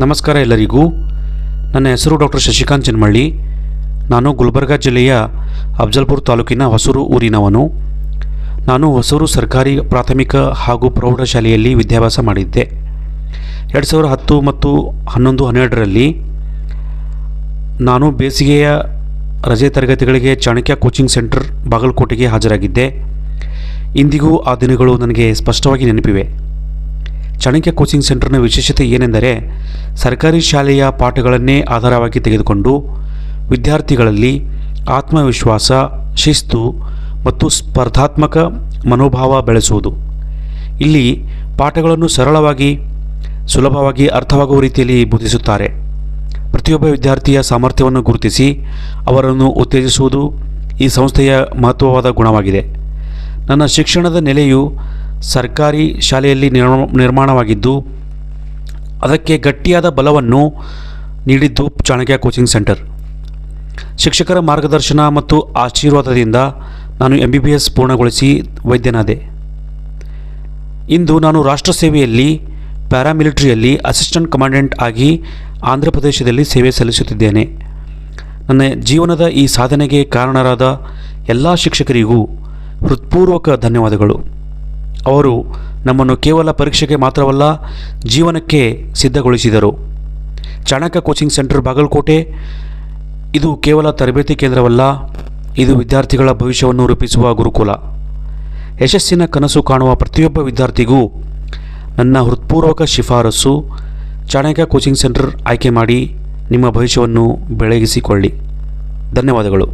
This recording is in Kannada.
ನಮಸ್ಕಾರ ಎಲ್ಲರಿಗೂ. ನನ್ನ ಹೆಸರು ಡಾಕ್ಟರ್ ಶಶಿಕಾಂತ್ ಚೆನ್ಮಳ್ಳಿ. ನಾನು ಗುಲ್ಬರ್ಗಾ ಜಿಲ್ಲೆಯ ಅಫಜಲ್ಪುರ ತಾಲೂಕಿನ ಹೊಸೂರು ಊರಿನವನು. ನಾನು ಹೊಸೂರು ಸರ್ಕಾರಿ ಪ್ರಾಥಮಿಕ ಹಾಗೂ ಪ್ರೌಢಶಾಲೆಯಲ್ಲಿ ವಿದ್ಯಾಭ್ಯಾಸ ಮಾಡಿದ್ದೆ. 2010 ಮತ್ತು 11-12ರಲ್ಲಿ ನಾನು ಬೇಸಿಗೆಯ ರಜೆ ತರಗತಿಗಳಿಗೆ ಚಾಣಕ್ಯ ಕೋಚಿಂಗ್ ಸೆಂಟರ್ ಬಾಗಲಕೋಟೆಗೆ ಹಾಜರಾಗಿದ್ದೆ. ಇಂದಿಗೂ ಆ ದಿನಗಳು ನನಗೆ ಸ್ಪಷ್ಟವಾಗಿ ನೆನಪಿವೆ. ಚಾಣಕ್ಯ ಕೋಚಿಂಗ್ ಸೆಂಟರ್ನ ವಿಶೇಷತೆ ಏನೆಂದರೆ, ಸರ್ಕಾರಿ ಶಾಲೆಯ ಪಾಠಗಳನ್ನೇ ಆಧಾರವಾಗಿ ತೆಗೆದುಕೊಂಡು ವಿದ್ಯಾರ್ಥಿಗಳಲ್ಲಿ ಆತ್ಮವಿಶ್ವಾಸ, ಶಿಸ್ತು ಮತ್ತು ಸ್ಪರ್ಧಾತ್ಮಕ ಮನೋಭಾವ ಬೆಳೆಸುವುದು. ಇಲ್ಲಿ ಪಾಠಗಳನ್ನು ಸರಳವಾಗಿ, ಸುಲಭವಾಗಿ ಅರ್ಥವಾಗುವ ರೀತಿಯಲ್ಲಿ ಬೋಧಿಸುತ್ತಾರೆ. ಪ್ರತಿಯೊಬ್ಬ ವಿದ್ಯಾರ್ಥಿಯ ಸಾಮರ್ಥ್ಯವನ್ನು ಗುರುತಿಸಿ ಅವರನ್ನು ಉತ್ತೇಜಿಸುವುದು ಈ ಸಂಸ್ಥೆಯ ಮಹತ್ವವಾದ ಗುಣವಾಗಿದೆ. ನನ್ನ ಶಿಕ್ಷಣದ ನೆಲೆಯು ಸರ್ಕಾರಿ ಶಾಲೆಯಲ್ಲಿ ನಿರ್ಮಾಣವಾಗಿದ್ದು, ಅದಕ್ಕೆ ಗಟ್ಟಿಯಾದ ಬಲವನ್ನು ನೀಡಿದ್ದು ಚಾಣಕ್ಯ ಕೋಚಿಂಗ್ ಸೆಂಟರ್. ಶಿಕ್ಷಕರ ಮಾರ್ಗದರ್ಶನ ಮತ್ತು ಆಶೀರ್ವಾದದಿಂದ ನಾನು MBBS ಪೂರ್ಣಗೊಳಿಸಿ ವೈದ್ಯನಾದೆ. ಇಂದು ನಾನು ರಾಷ್ಟ್ರ ಸೇವೆಯಲ್ಲಿ, ಪ್ಯಾರಾಮಿಲಿಟರಿಯಲ್ಲಿ ಅಸಿಸ್ಟೆಂಟ್ ಕಮಾಂಡೆಂಟ್ ಆಗಿ ಆಂಧ್ರ ಪ್ರದೇಶದಲ್ಲಿ ಸೇವೆ ಸಲ್ಲಿಸುತ್ತಿದ್ದೇನೆ. ನನ್ನ ಜೀವನದ ಈ ಸಾಧನೆಗೆ ಕಾರಣರಾದ ಎಲ್ಲ ಶಿಕ್ಷಕರಿಗೂ ಹೃತ್ಪೂರ್ವಕ ಧನ್ಯವಾದಗಳು. ಅವರು ನಮ್ಮನ್ನು ಕೇವಲ ಪರೀಕ್ಷೆಗೆ ಮಾತ್ರವಲ್ಲ, ಜೀವನಕ್ಕೆ ಸಿದ್ಧಗೊಳಿಸಿದರು. ಚಾಣಕ್ಯ ಕೋಚಿಂಗ್ ಸೆಂಟರ್ ಬಾಗಲಕೋಟೆ ಇದು ಕೇವಲ ತರಬೇತಿ ಕೇಂದ್ರವಲ್ಲ, ಇದು ವಿದ್ಯಾರ್ಥಿಗಳ ಭವಿಷ್ಯವನ್ನು ರೂಪಿಸುವ ಗುರುಕುಲ. ಯಶಸ್ಸಿನ ಕನಸು ಕಾಣುವ ಪ್ರತಿಯೊಬ್ಬ ವಿದ್ಯಾರ್ಥಿಗೂ ನನ್ನ ಹೃತ್ಪೂರ್ವಕ ಶಿಫಾರಸು: ಚಾಣಕ್ಯ ಕೋಚಿಂಗ್ ಸೆಂಟರ್ ಆಯ್ಕೆ ಮಾಡಿ ನಿಮ್ಮ ಭವಿಷ್ಯವನ್ನು ಬೆಳಗಿಸಿಕೊಳ್ಳಿ. ಧನ್ಯವಾದಗಳು.